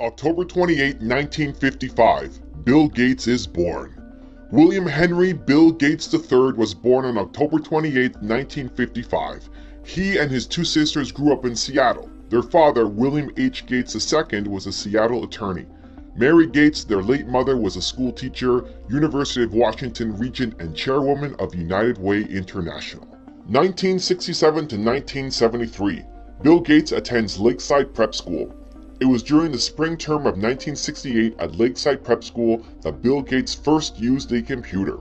October 28, 1955, Bill Gates is born. William Henry Bill Gates III was born on October 28, 1955. He and his two sisters grew up in Seattle. Their father, William H. Gates II, was a Seattle attorney. Mary Gates, their late mother, was a school teacher, University of Washington Regent, and chairwoman of United Way International. 1967 to 1973, Bill Gates attends Lakeside Prep School. It was during the spring term of 1968 at Lakeside Prep School that Bill Gates first used a computer.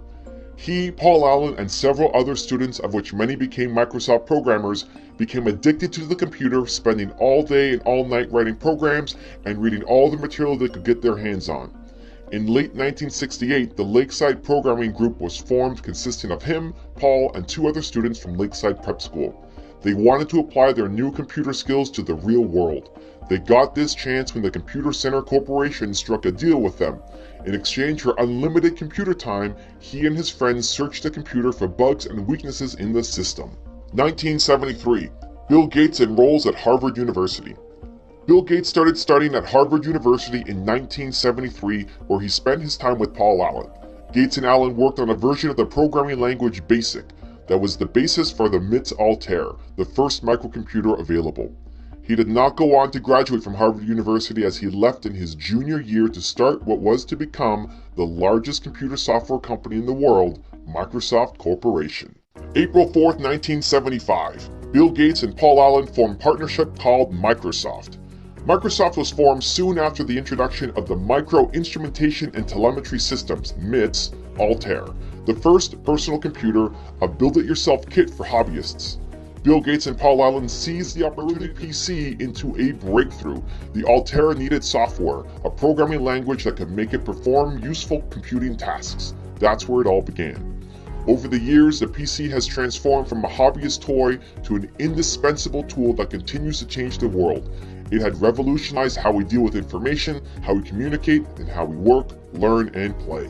He, Paul Allen, and several other students, of which many became Microsoft programmers, became addicted to the computer, spending all day and all night writing programs and reading all the material they could get their hands on. In late 1968, the Lakeside Programming Group was formed, consisting of him, Paul, and two other students from Lakeside Prep School. They wanted to apply their new computer skills to the real world. They got this chance when the Computer Center Corporation struck a deal with them. In exchange for unlimited computer time, he and his friends searched the computer for bugs and weaknesses in the system. 1973, Bill Gates enrolls at Harvard University. Bill Gates started studying at Harvard University in 1973, where he spent his time with Paul Allen. Gates and Allen worked on a version of the programming language BASIC that was the basis for the MIT's Altair, the first microcomputer available. He did not go on to graduate from Harvard University, as he left in his junior year to start what was to become the largest computer software company in the world, Microsoft Corporation. April 4, 1975, Bill Gates and Paul Allen formed a partnership called Microsoft. Microsoft was formed soon after the introduction of the Micro Instrumentation and Telemetry Systems, MIT's, Altair, the first personal computer, a build-it-yourself kit for hobbyists. Bill Gates and Paul Allen seized the opportunity to turn the PC into a breakthrough. The Altair needed software, a programming language that could make it perform useful computing tasks. That's where it all began. Over the years, the PC has transformed from a hobbyist toy to an indispensable tool that continues to change the world. It had revolutionized how we deal with information, how we communicate, and how we work, learn, and play.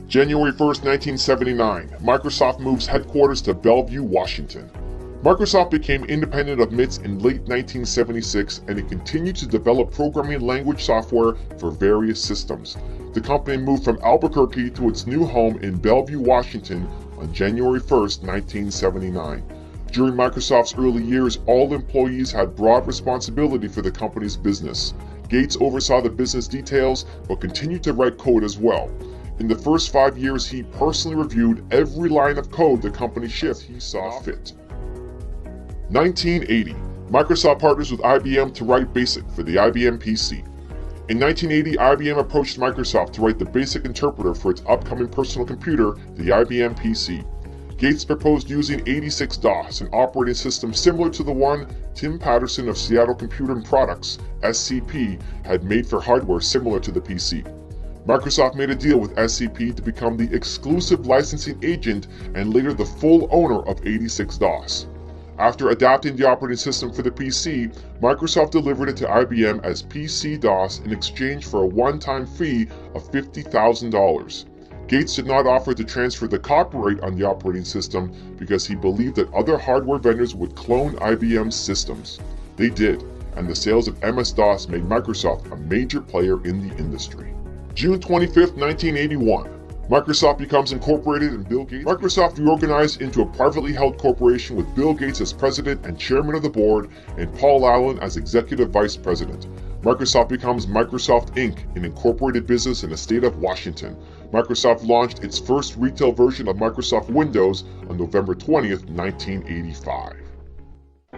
January 1st, 1979, Microsoft moves headquarters to Bellevue, Washington. Microsoft became independent of MIT's in late 1976, and it continued to develop programming language software for various systems. The company moved from Albuquerque to its new home in Bellevue, Washington on January 1st, 1979. During Microsoft's early years, all employees had broad responsibility for the company's business. Gates oversaw the business details, but continued to write code as well. In the first 5 years, he personally reviewed every line of code the company shipped he saw fit. 1980, Microsoft partners with IBM to write BASIC for the IBM PC. In 1980, IBM approached Microsoft to write the BASIC interpreter for its upcoming personal computer, the IBM PC. Gates proposed using 86-DOS, an operating system similar to the one Tim Patterson of Seattle Computing Products, SCP, had made for hardware similar to the PC. Microsoft made a deal with SCP to become the exclusive licensing agent and later the full owner of 86-DOS. After adapting the operating system for the PC, Microsoft delivered it to IBM as PC-DOS in exchange for a one-time fee of $50,000. Gates did not offer to transfer the copyright on the operating system because he believed that other hardware vendors would clone IBM's systems. They did, and the sales of MS-DOS made Microsoft a major player in the industry. June 25, 1981, Microsoft becomes incorporated and Microsoft reorganized into a privately held corporation with Bill Gates as president and chairman of the board and Paul Allen as executive vice president. Microsoft becomes Microsoft Inc., an incorporated business in the state of Washington. Microsoft launched its first retail version of Microsoft Windows on November 20, 1985.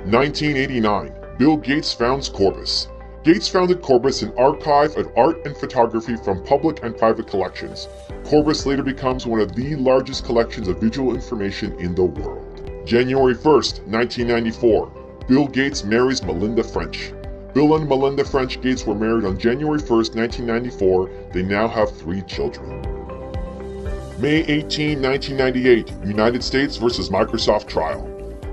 1989, Bill Gates founds Corbis. Gates founded Corbis, an archive of art and photography from public and private collections. Corbis later becomes one of the largest collections of visual information in the world. January 1st, 1994, Bill Gates marries Melinda French. Bill and Melinda French Gates were married on January 1st, 1994. They now have 3 children. May 18, 1998, United States versus Microsoft trial.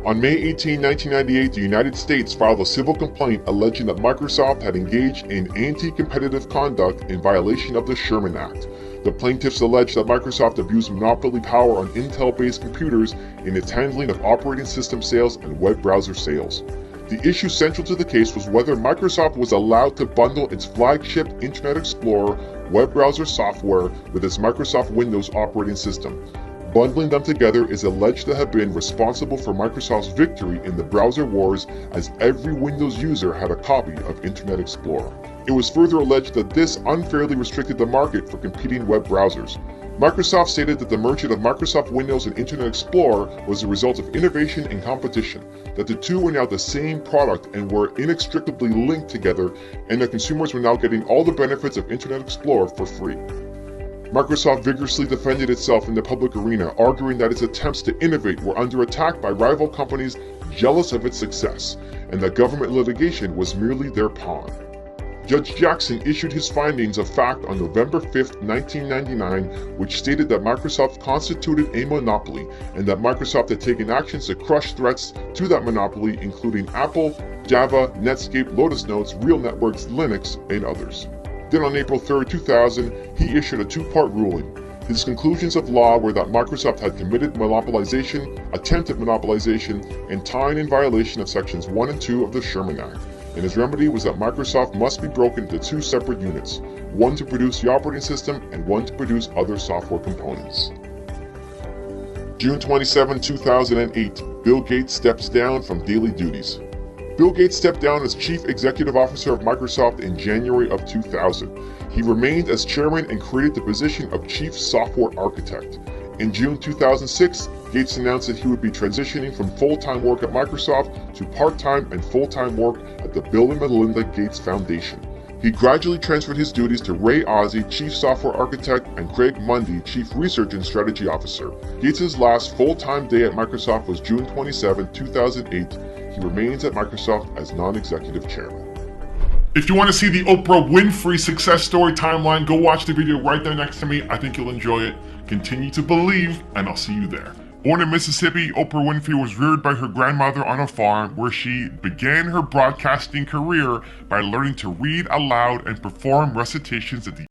On May 18, 1998, the United States filed a civil complaint alleging that Microsoft had engaged in anti-competitive conduct in violation of the Sherman Act. The plaintiffs alleged that Microsoft abused monopoly power on Intel-based computers in its handling of operating system sales and web browser sales. The issue central to the case was whether Microsoft was allowed to bundle its flagship Internet Explorer web browser software with its Microsoft Windows operating system. Bundling them together is alleged to have been responsible for Microsoft's victory in the browser wars, as every Windows user had a copy of Internet Explorer. It was further alleged that this unfairly restricted the market for competing web browsers. Microsoft stated that the merger of Microsoft Windows and Internet Explorer was the result of innovation and competition, that the two were now the same product and were inextricably linked together, and that consumers were now getting all the benefits of Internet Explorer for free. Microsoft vigorously defended itself in the public arena, arguing that its attempts to innovate were under attack by rival companies jealous of its success, and that government litigation was merely their pawn. Judge Jackson issued his findings of fact on November 5, 1999, which stated that Microsoft constituted a monopoly and that Microsoft had taken actions to crush threats to that monopoly, including Apple, Java, Netscape, Lotus Notes, Real Networks, Linux, and others. Then on April 3, 2000, he issued a two-part ruling. His conclusions of law were that Microsoft had committed monopolization, attempted monopolization, and tying in violation of Sections 1 and 2 of the Sherman Act. And his remedy was that Microsoft must be broken into two separate units, one to produce the operating system and one to produce other software components. June 27, 2008, Bill Gates steps down from daily duties. Bill Gates stepped down as Chief Executive Officer of Microsoft in January of 2000. He remained as chairman and created the position of Chief Software Architect. In June 2006, Gates announced that he would be transitioning from full-time work at Microsoft to part-time and full-time work at the Bill and Melinda Gates Foundation. He gradually transferred his duties to Ray Ozzie, Chief Software Architect, and Craig Mundy, Chief Research and Strategy Officer. Gates' last full-time day at Microsoft was June 27, 2008. He remains at Microsoft as non-executive chairman. If you want to see the Oprah Winfrey success story timeline, go watch the video right there next to me. I think you'll enjoy it. Continue to believe, and I'll see you there. Born in Mississippi, Oprah Winfrey was reared by her grandmother on a farm where she began her broadcasting career by learning to read aloud and perform recitations at the